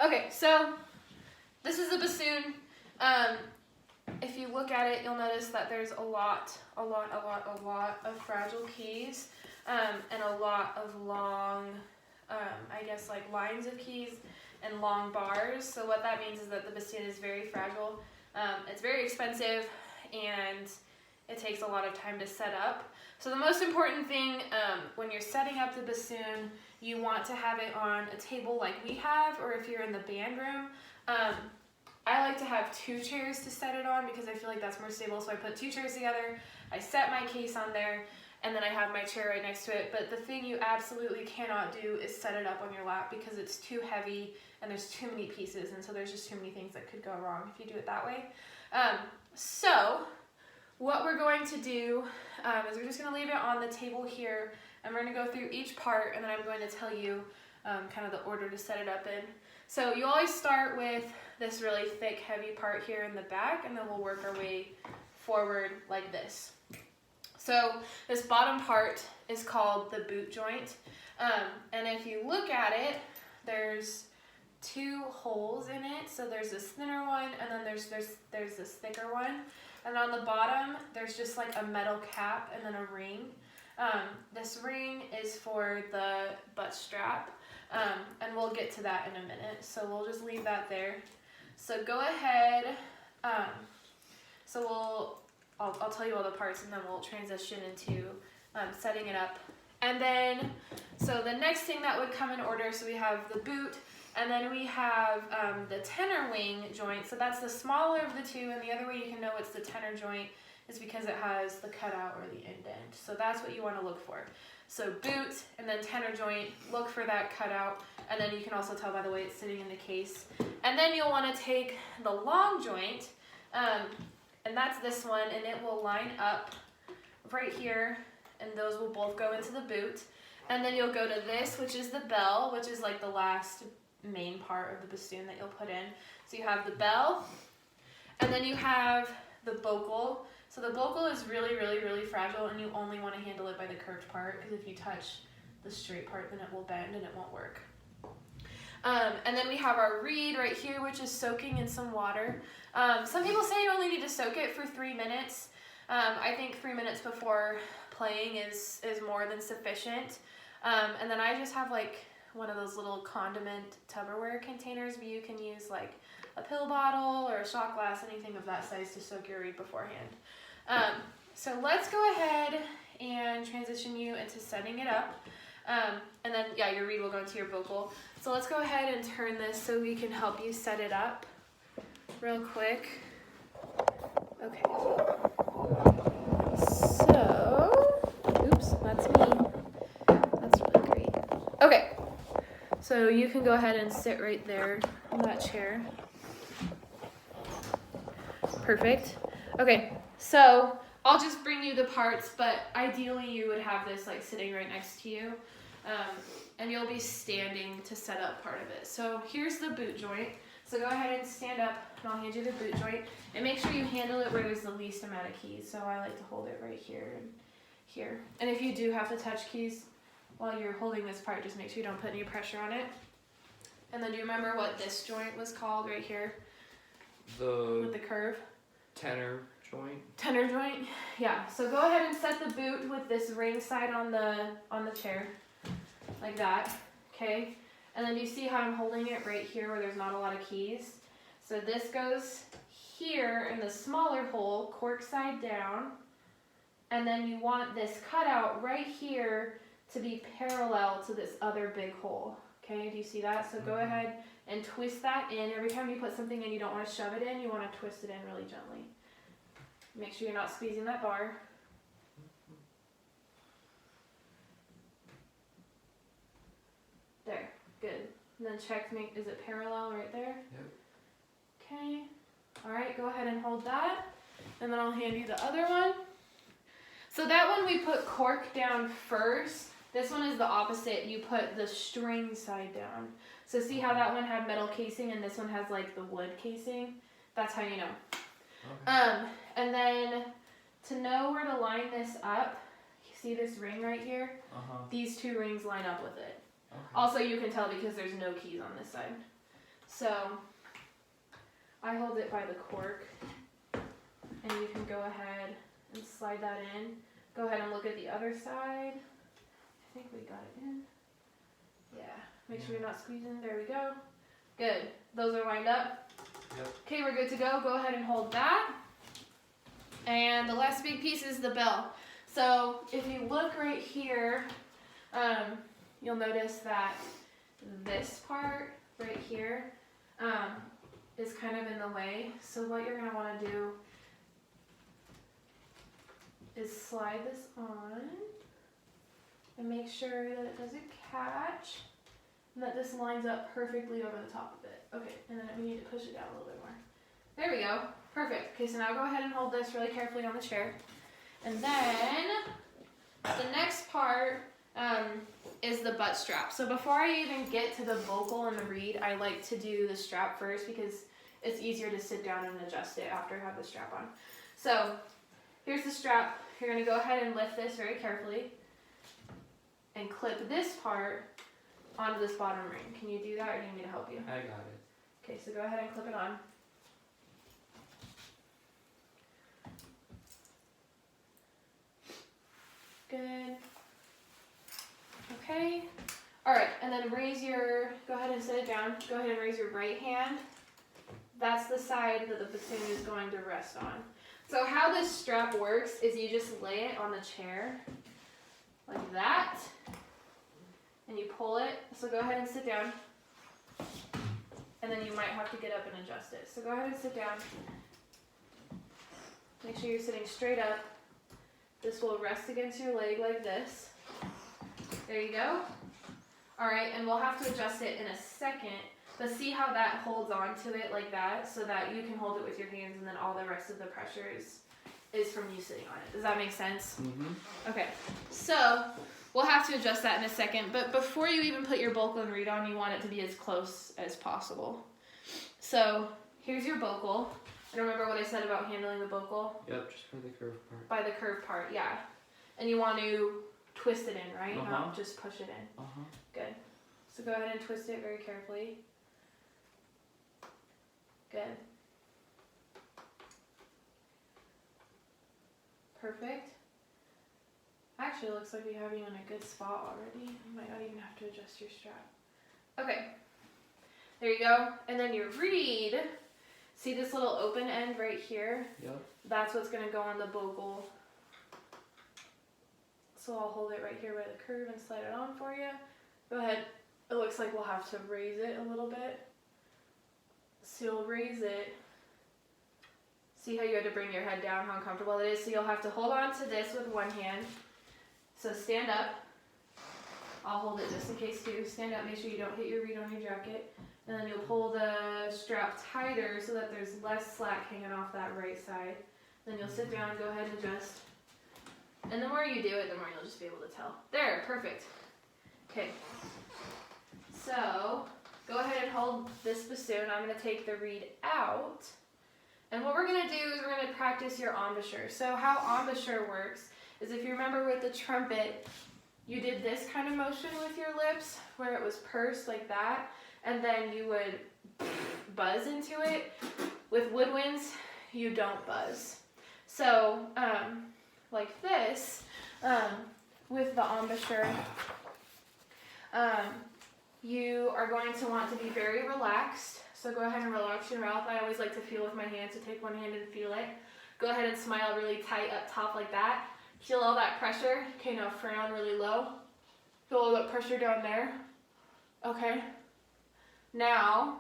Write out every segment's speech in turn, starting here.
Okay, so this is a bassoon. If you look at it, you'll notice that there's a lot of fragile keys, and a lot of long, I guess like lines of keys and long bars. So what that means is that the bassoon is very fragile. It's very expensive, and it takes a lot of time to set up. So the most important thing when you're setting up the bassoon, you want to have it on a table like we have, or if you're in the band room. I like to have 2 chairs to set it on because I feel like that's more stable. So I put 2 chairs together, I set my case on there, and then I have my chair right next to it. But the thing you absolutely cannot do is set it up on your lap because it's too heavy and there's too many pieces, and so there's just too many things that could go wrong if you do it that way. So what we're going to do is we're just going to leave it on the table here, and we're going to go through each part, and then I'm going to tell you kind of the order to set it up in. So you always start with this really thick, heavy part here in the back, and then we'll work our way forward like this. So this bottom part is called the boot joint, and if you look at it, there's 2 holes in it. So there's this thinner one, and then there's this thicker one, and on the bottom there's just like a metal cap and then a ring. This ring is for the butt strap, and we'll get to that in a minute, so we'll just leave that there. So go ahead, I'll tell you all the parts, and then we'll transition into setting it up. And then, so the next thing that would come in order, so we have the boot, and then we have the tenor wing joint. So that's the smaller of the 2, and the other way you can know it's the tenor joint is because it has the cutout or the indent. So that's what you want to look for. So boot and then tenor joint, look for that cutout, and then you can also tell by the way it's sitting in the case. And then you'll want to take the long joint, and that's this one, and it will line up right here, and those will both go into the boot. And then you'll go to this, which is the bell, which is like the last main part of the bassoon that you'll put in. So you have the bell, and then you have the bocal. So the bocal is really fragile, and you only want to handle it by the curved part, because if you touch the straight part, then it will bend and it won't work. And then we have our reed right here, which is soaking in some water. Some people say you only need to soak it for 3 minutes. I think 3 minutes before playing is more than sufficient. And then I just have like one of those little condiment Tupperware containers, but you can use like a pill bottle or a shot glass, anything of that size to soak your reed beforehand. So let's go ahead and transition you into setting it up. And then, yeah, your reed will go into your vocal. So let's go ahead and turn this so we can help you set it up real quick. Okay. So, oops, that's me. That's really great. Okay. So you can go ahead and sit right there on that chair. Perfect. Okay, so I'll just bring you the parts, but ideally you would have this like sitting right next to you, and you'll be standing to set up part of it. So here's the boot joint. So go ahead and stand up, and I'll hand you the boot joint, and make sure you handle it where there's the least amount of keys. So I like to hold it right here and here. And if you do have to touch keys while you're holding this part, just make sure you don't put any pressure on it. And then do you remember what this joint was called right here? With the curve? Tenor joint. Tenor joint? Yeah. So go ahead and set the boot with this ring side on the chair. Like that. Okay? And then do you see how I'm holding it right here where there's not a lot of keys? So this goes here in the smaller hole, cork side down. And then you want this cutout right here to be parallel to this other big hole. Okay, do you see that? So go ahead and twist that in. Every time you put something in, you don't want to shove it in, you want to twist it in really gently. Make sure you're not squeezing that bar. There, good. And then check, is it parallel right there? Yep. Okay, all right, go ahead and hold that. And then I'll hand you the other one. So that one we put cork down first. This one is the opposite. You put the string side down. So see how that one had metal casing and this one has like the wood casing? That's how you know. Okay. And then to know where to line this up, you see this ring right here? These 2 rings line up with it. Okay. Also, you can tell because there's no keys on this side. So I hold it by the cork, and you can go ahead and slide that in. Go ahead and look at the other side. I think we got it in. Yeah, make sure you're not squeezing. There we go. Good. Those are lined up. Yep. Okay, we're good to go. Go ahead and hold that. And the last big piece is the bell. So if you look right here, you'll notice that this part right here is kind of in the way. So what you're going to want to do is slide this on and make sure that it doesn't catch and that this lines up perfectly over the top of it. Okay, and then we need to push it down a little bit more. There we go. Perfect. Okay, so now go ahead and hold this really carefully on the chair. And then the next part is the butt strap. So before I even get to the vocal and the reed, I like to do the strap first because it's easier to sit down and adjust it after I have the strap on. So here's the strap. You're going to go ahead and lift this very carefully and clip this part onto this bottom ring. Can you do that, or do you need me to help you? I got it. Okay, so go ahead and clip it on. Good. Okay. All right, and then go ahead and set it down. Go ahead and raise your right hand. That's the side that the bassoon is going to rest on. So how this strap works is you just lay it on the chair like that, and you pull it. So go ahead and sit down, and then you might have to get up and adjust it. So go ahead and sit down. Make sure you're sitting straight up. This will rest against your leg like this. There you go. All right, and we'll have to adjust it in a second, but see how that holds on to it like that so that you can hold it with your hands, and then all the rest of the pressure is from you sitting on it. Does that make sense? Mm-hmm. Okay, so we'll have to adjust that in a second, but before you even put your vocal and reed on, you want it to be as close as possible. So here's your vocal. And remember what I said about handling the vocal? Yep, just by the curved part. By the curved part, yeah. And you want to twist it in, right? Uh-huh. Not just push it in. Uh-huh. Good. So go ahead and twist it very carefully. Good. Perfect. Actually, it looks like we have you in a good spot already. You might not even have to adjust your strap. Okay. There you go. And then your reed. See this little open end right here? Yep. That's what's going to go on the vocal. So I'll hold it right here by the curve and slide it on for you. Go ahead. It looks like we'll have to raise it a little bit. So you'll raise it. See how you had to bring your head down, how uncomfortable it is? So you'll have to hold on to this with one hand. So stand up. I'll hold it just in case too. Stand up, make sure you don't hit your reed on your jacket. And then you'll pull the strap tighter so that there's less slack hanging off that right side. Then you'll sit down, go ahead and adjust. And the more you do it, the more you'll just be able to tell. There, perfect. Okay. So, go ahead and hold this bassoon. I'm going to take the reed out. And what we're going to do is we're going to practice your embouchure. So how embouchure works is, if you remember with the trumpet, you did this kind of motion with your lips where it was pursed like that, and then you would buzz into it. With woodwinds, you don't buzz. So, like this, with the embouchure, you are going to want to be very relaxed. So go ahead and relax your mouth. I always like to feel with my hands, so take one hand and feel it. Go ahead and smile really tight up top like that. Feel all that pressure. Okay, now frown really low. Feel all that pressure down there. Okay. Now,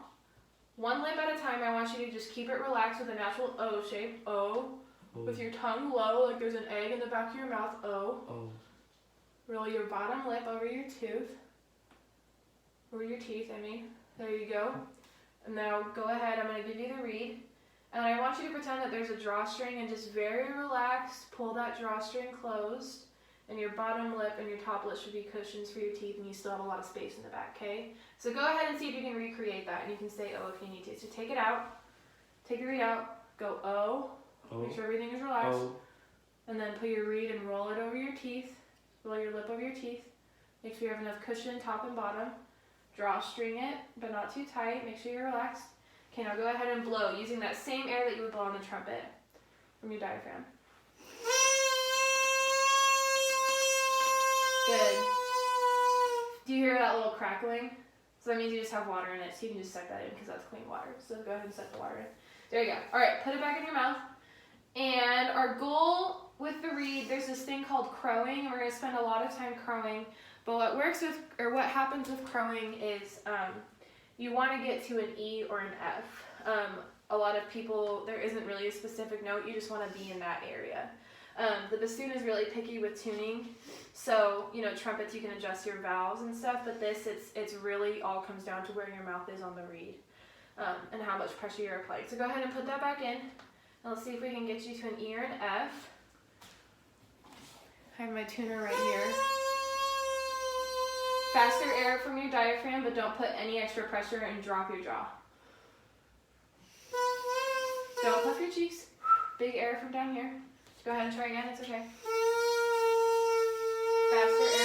one lip at a time, I want you to just keep it relaxed with a natural O shape. O. With your tongue low, like there's an egg in the back of your mouth. O. Oh. Roll your bottom lip over your tooth. Over your teeth, I mean. There you go. And now go ahead, I'm going to give you the reed. And I want you to pretend that there's a drawstring and just very relaxed, pull that drawstring closed. And your bottom lip and your top lip should be cushions for your teeth, and you still have a lot of space in the back, okay? So go ahead and see if you can recreate that, and you can say O if you need to. So take it out, take your reed out, go O, make sure everything is relaxed. Oh. And then put your reed and roll it over your teeth, roll your lip over your teeth. Make sure you have enough cushion top and bottom. Drawstring it, but not too tight. Make sure you're relaxed. Okay, now go ahead and blow using that same air that you would blow on the trumpet from your diaphragm. Good. Do you hear that little crackling? So that means you just have water in it, so you can just suck that in because that's clean water. So go ahead and suck the water in. There you go. All right, put it back in your mouth. And our goal with the reed, there's this thing called crowing, and we're going to spend a lot of time crowing. But what happens with crowing is you want to get to an E or an F. A lot of people, there isn't really a specific note, you just want to be in that area. The bassoon is really picky with tuning, so trumpets you can adjust your valves and stuff, but this it's really all comes down to where your mouth is on the reed and how much pressure you're applying. So go ahead and put that back in, and let's see if we can get you to an E or an F. I have my tuner right here. Faster air from your diaphragm, but don't put any extra pressure and drop your jaw. Don't puff your cheeks. Big air from down here. Go ahead and try again, it's okay. Faster air